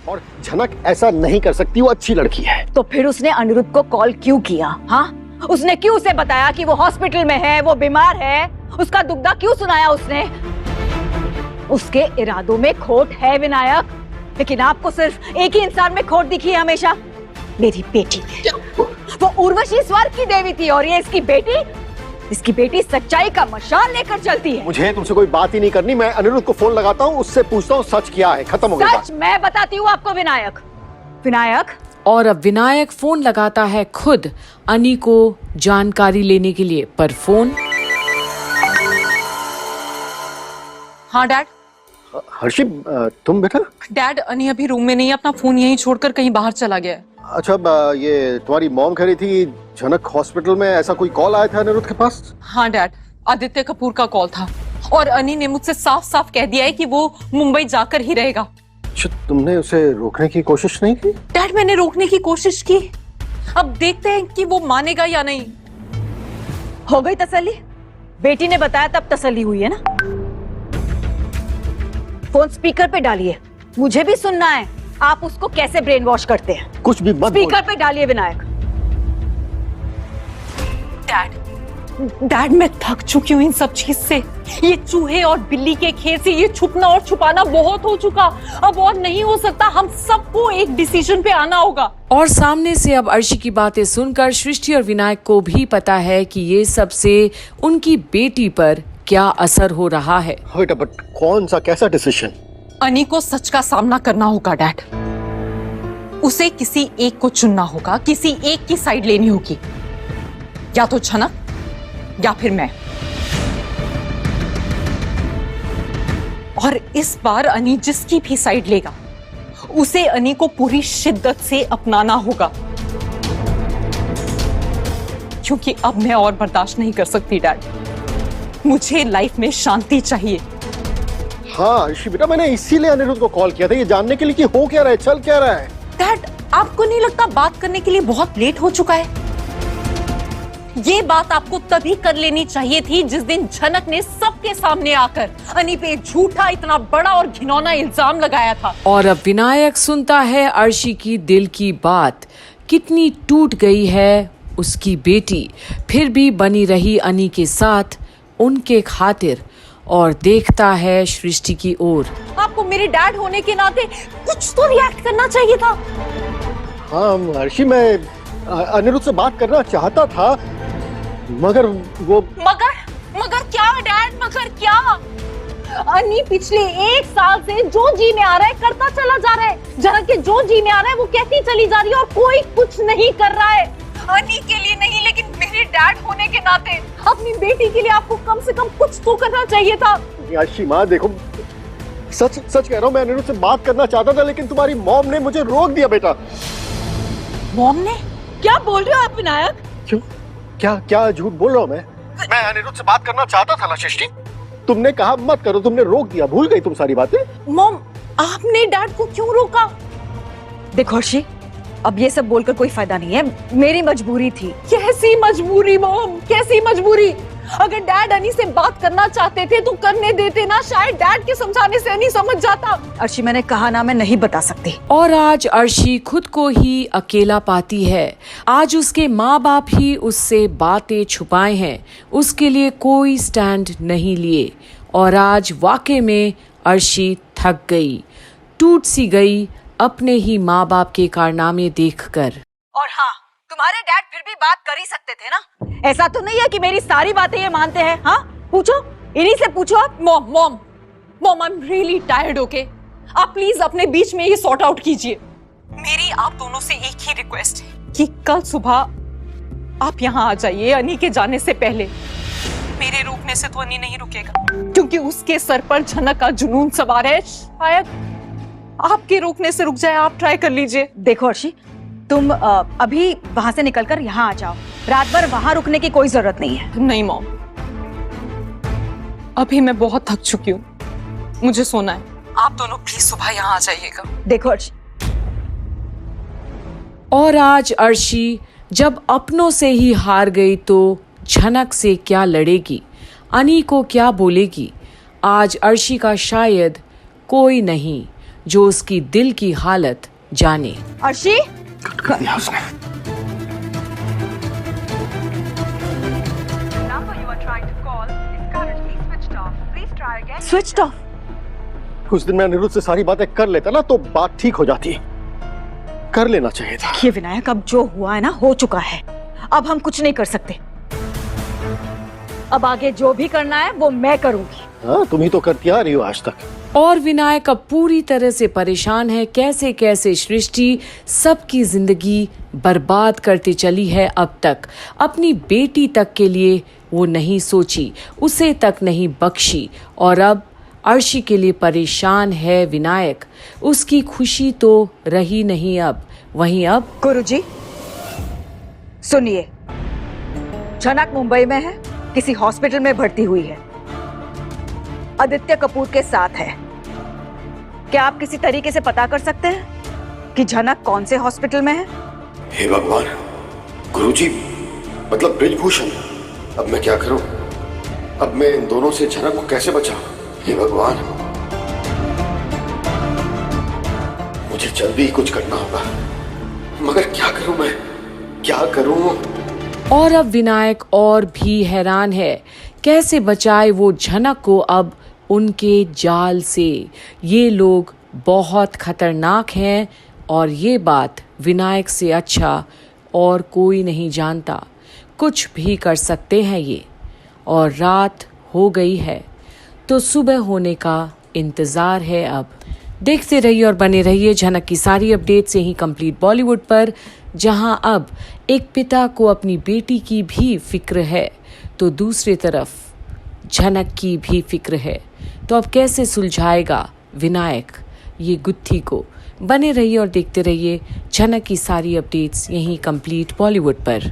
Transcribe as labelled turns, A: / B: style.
A: और झनक ऐसा नहीं कर सकती, वो अच्छी लड़की है।
B: तो फिर उसने अनिरुद्ध को कॉल क्यों किया? हाँ, उसने क्यों उसे बताया कि वो हॉस्पिटल में है, वो बीमार है? उसका दुखदा क्यों सुनाया उसने? उसके इरादों में खोट है विनायक, लेकिन आपको सिर्फ एक ही इंसान में खोट दिखी है हमेशा, मेरी बेटी में। वो उर्वशी स्वर्ग की देवी थी और ये इसकी बेटी सच्चाई का मशाल लेकर चलती है।
A: मुझे तुमसे कोई बात ही नहीं करनी, मैं अनिरुद्ध को फोन लगाता हूँ, उससे पूछता हूँ सच क्या है, खत्म हो गया।
B: सच मैं बताती हूँ आपको विनायक।
C: और अब विनायक फोन लगाता है खुद अनी को जानकारी लेने के लिए, पर फोन।
D: हाँ डैड।
A: हर्षी तुम बेटा?
D: डैड अनी अभी रूम में नहीं, अपना फोन यहीं छोड़कर कहीं बाहर चला गया है।
A: अच्छा, ये तुम्हारी मॉम कह रही थी झनक हॉस्पिटल में, ऐसा कोई कॉल आया था अनिरुद्ध के पास?
D: हाँ डैड, आदित्य कपूर का कॉल था और अनी ने मुझसे साफ साफ कह दिया है कि वो मुंबई जाकर ही रहेगा।
A: अच्छा, तुमने उसे रोकने की कोशिश नहीं की?
D: डैड मैंने रोकने की कोशिश की, अब देखते हैं कि वो मानेगा या नहीं।
B: हो गई तसल्ली? बेटी ने बताया तब तसल्ली हुई है ना? फोन स्पीकर पे डालिए, मुझे भी सुनना है आप उसको कैसे ब्रेन वॉश करते हैं।
A: कुछ भी मत
B: स्पीकर पे डालिए विनायक।
D: डैड मैं थक चुकी हूँ इन सब चीज से। ये चूहे और बिल्ली के खेल से ये छुपना और छुपाना बहुत हो चुका, अब और नहीं हो सकता। हम सबको एक डिसीजन पे आना होगा।
C: और सामने से अब अर्शी की बातें सुनकर सृष्टि और विनायक को भी पता है कि ये सब से उनकी बेटी पर क्या असर हो रहा है।
A: बेटा, बट कौन सा कैसा डिसीजन?
D: अनी को सच का सामना करना होगा डैड। उसे किसी एक को चुनना होगा, किसी एक की साइड लेनी होगी, या तो झनक या फिर मैं। और इस बार अनी जिसकी भी साइड लेगा उसे अनी को पूरी शिद्दत से अपनाना होगा, क्योंकि अब मैं और बर्दाश्त नहीं कर सकती डैड। मुझे लाइफ में शांति चाहिए।
A: हाँ अर्शी बेटा, मैंने इसीलिए अनिरुद्ध को कॉल किया था, ये जानने के लिए कि हो क्या रहा है, चल क्या रहा है।
D: डैड आपको नहीं लगता बात करने के लिए बहुत लेट हो चुका है? ये बात आपको तभी कर लेनी चाहिए थी जिस दिन झनक ने सबके सामने आकर अनी पे झूठा इतना बड़ा और घिनौना इल्जाम लगाया था।
C: और अब विनायक सुनता है अर्शी की दिल की बात, कितनी टूट गई है उसकी बेटी, फिर भी बनी रही अनी के साथ उनके खातिर, और देखता है सृष्टि की ओर।
D: आपको मेरे डैड होने के नाते कुछ तो रिएक्ट करना चाहिए था।
A: हाँ अर्शी, मैं अनिरुद्ध से बात करना चाहता था, मगर वो
D: मगर क्या डैड, मगर क्या? अनी पिछले 1 साल से जो जी में आ रहा है करता चला जा रहा है। झनक के जो जी में आ रहा है वो कहती चली जा रही है और कोई कुछ नहीं कर रहा है। अनी के लिए नहीं, लेकिन मेरे डैड होने के नाते अपनी बेटी के लिए आपको कम से कम कुछ तो करना चाहिए था।
A: अर्शी माँ देखो, सच कह रहा हूँ, मैं अनिरुद्ध से बात करना चाहता था, लेकिन तुम्हारी मॉम ने मुझे रोक दिया बेटा।
D: मॉम ने?
B: क्या बोल रहे हो आप विनायक?
A: क्यों? क्या झूठ बोल रहा हूँ मैं अनिरुद्ध से बात करना चाहता था ना सृष्टि, तुमने कहा मत करो, तुमने रोक दिया, भूल गई तुम सारी बातें।
D: मॉम आपने डैड को क्यों रोका?
B: देखो अर्शी, अब ये सब बोलकर कोई फायदा नहीं है, मेरी मजबूरी थी।
D: कैसी मजबूरी मॉम, कैसी मजबूरी? अगर डैड अनी से बात करना चाहते थे तो करने देते ना, शायद डैड के समझाने से अनी समझ जाता।
B: अर्शी मैंने कहा ना, मैं नहीं बता सकती।
C: और आज अर्शी खुद को ही अकेला पाती है। आज उसके माँ बाप ही उससे बातें छुपाए हैं, उसके लिए कोई स्टैंड नहीं लिए, और आज वाकई में अर्शी थक गई, टूट सी गई अपने ही माँ बाप के कारनामे देखकर।
B: और हाँ, तुम्हारे डैड फिर भी बात कर ही सकते थे ना, ऐसा तो नहीं है कि मेरी सारी बातें ये मानते हैं। हाँ पूछो, इन्हीं से पूछो आप।
D: Mom I am really tired, okay? आप प्लीज अपने बीच में ये सॉर्ट आउट कीजिए। मेरी आप दोनों से एक ही रिक्वेस्ट है कि कल सुबह आप यहाँ आ जाइए अनी के जाने से पहले। मेरे रोकने से तो अनी नहीं रुकेगा, क्योंकि उसके सर पर झनक का जुनून सवार है। शायद आपके रोकने से रुक जाए, आप ट्राई कर लीजिए।
B: देखो अर्शी, तुम अभी वहां से निकलकर यहाँ आ जाओ, रात भर वहां रुकने की कोई जरूरत नहीं है।
D: नहीं मॉम, अभी मैं बहुत थक चुकी हूँ, मुझे सोना है। आप दोनों प्लीज सुबह यहाँ आ जाइएगा।
B: देखो अर्शी,
C: और आज अर्शी जब अपनों से ही हार गई तो झनक से क्या लड़ेगी, अनी को क्या बोलेगी? आज अर्शी का शायद कोई नहीं, जो उसकी दिल की हालत जाने।
B: अर्शी,
A: कट कर दिया उसने।
B: Switch off.
A: उस दिन मैं अनिरुद्ध से सारी बातें कर लेता ना तो बात ठीक हो जाती। कर लेना चाहिए था।
B: ये विनायक, अब जो हुआ है ना हो चुका है, अब हम कुछ नहीं कर सकते। अब आगे जो भी करना है वो मैं करूंगी।
A: हाँ, तुम ही तो करती आ रही हो आज तक।
C: और विनायक अब पूरी तरह से परेशान है। कैसे कैसे सृष्टि सबकी जिंदगी बर्बाद करती चली है अब तक। अपनी बेटी तक के लिए वो नहीं सोची, उसे तक नहीं बख्शी, और अब अर्शी के लिए परेशान है विनायक। उसकी खुशी तो रही नहीं अब। वहीं अब
B: गुरुजी सुनिए, झनक मुंबई में है, किसी हॉस्पिटल में भर्ती हुई है, आदित्य कपूर के साथ है। क्या आप किसी तरीके से पता कर सकते हैं कि झनक कौन से हॉस्पिटल में है?
E: हे भगवान, गुरुजी, मतलब ब्रिजभूषण, अब मैं क्या करूं? अब मैं इन दोनों से झनक को कैसे बचाऊं? हे भगवान, मुझे जल्दी ही कुछ करना होगा, मगर क्या करूं मैं, क्या करूं?
C: और अब विनायक और भी हैरान है, कैसे बचाए वो झनक को अब उनके जाल से। ये लोग बहुत खतरनाक हैं और ये बात विनायक से अच्छा और कोई नहीं जानता। कुछ भी कर सकते हैं ये। और रात हो गई है तो सुबह होने का इंतजार है। अब देखते रहिए और बने रहिए झनक की सारी अपडेट से ही कंप्लीट बॉलीवुड पर, जहां अब एक पिता को अपनी बेटी की भी फिक्र है तो दूसरी तरफ झनक की भी फिक्र है। तो अब कैसे सुलझाएगा विनायक ये गुत्थी को? बने रहिए और देखते रहिए झनक की सारी अपडेट्स यहीं कंप्लीट बॉलीवुड पर।